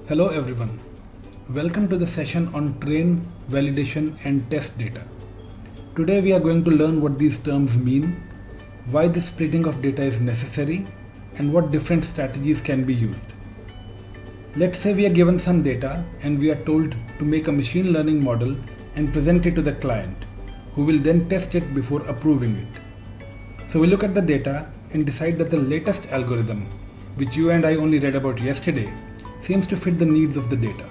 Hello everyone. Welcome to the session on train, validation and test data. Today we are going to learn what these terms mean, why the splitting of data is necessary, and what different strategies can be used. Let's say we are given some data and we are told to make a machine learning model and present it to the client, who will then test it before approving it. So we look at the data and decide that the latest algorithm, which you and I only read about yesterday, seems to fit the needs of the data.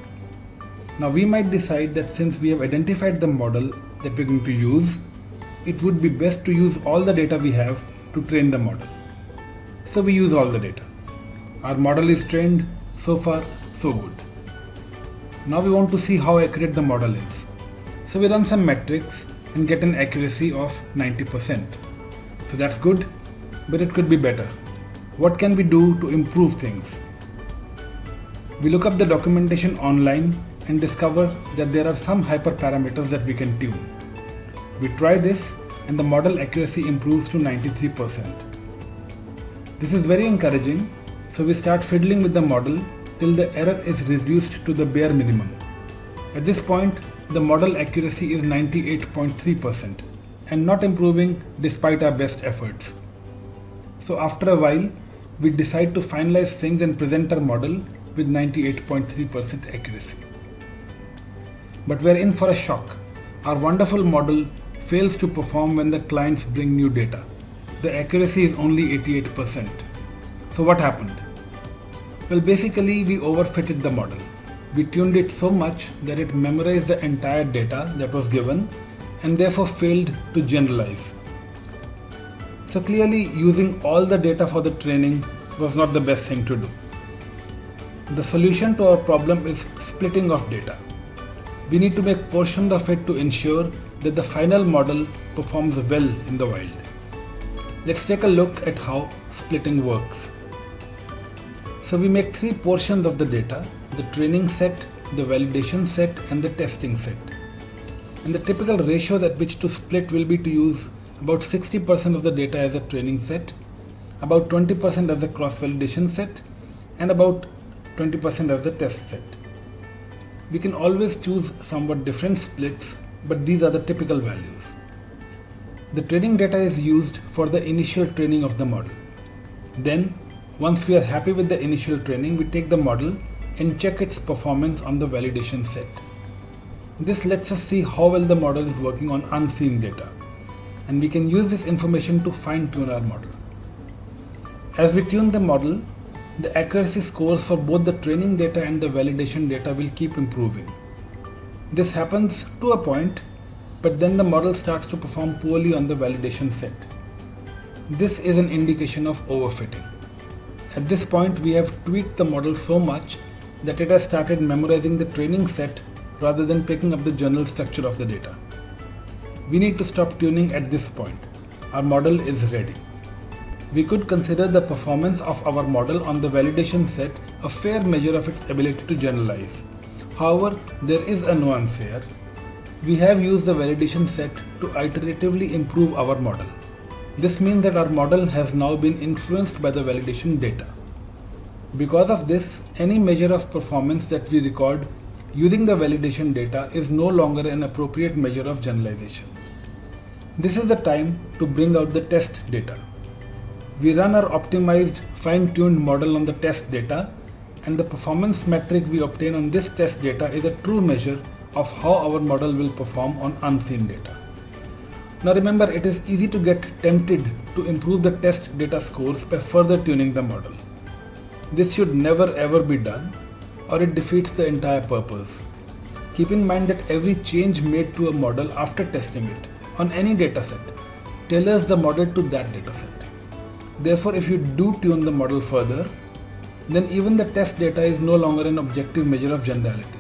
Now we might decide that since we have identified the model that we're going to use, it would be best to use all the data we have to train the model. So we use all the data. Our model is trained, so far so good. Now we want to see how accurate the model is. So we run some metrics and get an accuracy of 90%. So that's good, but it could be better. What can we do to improve things? We look up the documentation online and discover that there are some hyperparameters that we can tune. We try this and the model accuracy improves to 93%. This is very encouraging, so we start fiddling with the model till the error is reduced to the bare minimum. At this point, the model accuracy is 98.3% and not improving despite our best efforts. So after a while, we decide to finalize things and present our model with 98.3% accuracy. But we're in for a shock. Our wonderful model fails to perform when the clients bring new data. The accuracy is only 88%. So what happened? Well, basically we overfitted the model. We tuned it so much that it memorized the entire data that was given and therefore failed to generalize. So clearly using all the data for the training was not the best thing to do. The solution to our problem is splitting of data. We need to make portions of it to ensure that the final model performs well in the wild. Let's take a look at how splitting works. So we make three portions of the data: the training set, the validation set and the testing set. And the typical ratios at which to split will be to use about 60% of the data as a training set, about 20% as a cross-validation set, and about 20% as the test set. We can always choose somewhat different splits, but these are the typical values. The training data is used for the initial training of the model. Then, once we are happy with the initial training, we take the model and check its performance on the validation set. This lets us see how well the model is working on unseen data, and we can use this information to fine-tune our model. As we tune the model, the accuracy scores for both the training data and the validation data will keep improving. This happens to a point, but then the model starts to perform poorly on the validation set. This is an indication of overfitting. At this point, we have tweaked the model so much that it has started memorizing the training set rather than picking up the general structure of the data. We need to stop tuning at this point. Our model is ready. We could consider the performance of our model on the validation set a fair measure of its ability to generalize. However, there is a nuance here. We have used the validation set to iteratively improve our model. This means that our model has now been influenced by the validation data. Because of this, any measure of performance that we record using the validation data is no longer an appropriate measure of generalization. This is the time to bring out the test data. We run our optimized, fine-tuned model on the test data, and the performance metric we obtain on this test data is a true measure of how our model will perform on unseen data. Now remember, it is easy to get tempted to improve the test data scores by further tuning the model. This should never ever be done, or it defeats the entire purpose. Keep in mind that every change made to a model after testing it on any dataset tailors the model to that dataset. Therefore, if you do tune the model further, then even the test data is no longer an objective measure of generality.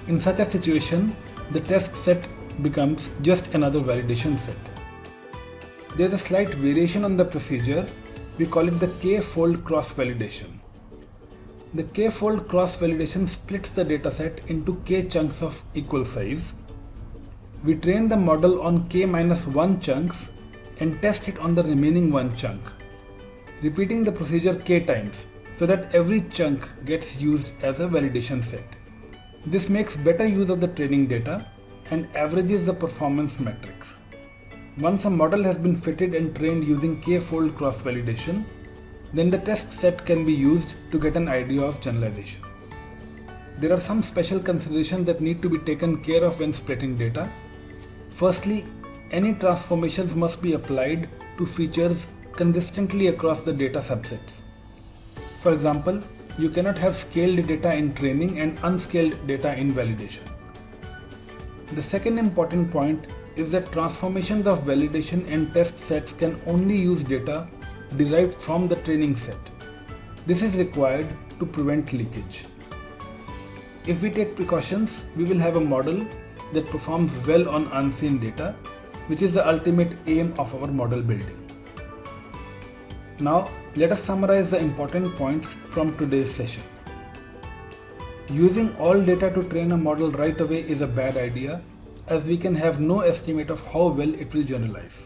In such a situation, the test set becomes just another validation set. There is a slight variation on the procedure. We call it the k-fold cross-validation. The k-fold cross-validation splits the dataset into k chunks of equal size. We train the model on k-1 chunks and test it on the remaining one chunk, repeating the procedure k times so that every chunk gets used as a validation set. This makes better use of the training data and averages the performance metrics. Once a model has been fitted and trained using k-fold cross-validation, then the test set can be used to get an idea of generalization. There are some special considerations that need to be taken care of when splitting data. Firstly, any transformations must be applied to features consistently across the data subsets. For example, you cannot have scaled data in training and unscaled data in validation. The second important point is that transformations of validation and test sets can only use data derived from the training set. This is required to prevent leakage. If we take precautions, we will have a model that performs well on unseen data, which is the ultimate aim of our model building. Now, let us summarize the important points from today's session. Using all data to train a model right away is a bad idea, as we can have no estimate of how well it will generalize.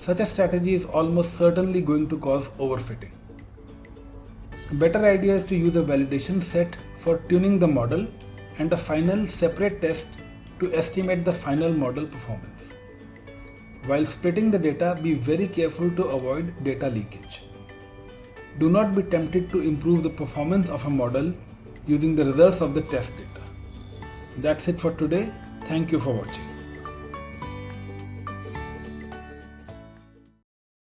Such a strategy is almost certainly going to cause overfitting. A better idea is to use a validation set for tuning the model and a final separate test to estimate the final model performance. While splitting the data, be very careful to avoid data leakage. Do not be tempted to improve the performance of a model using the results of the test data. That's it for today. Thank you for watching.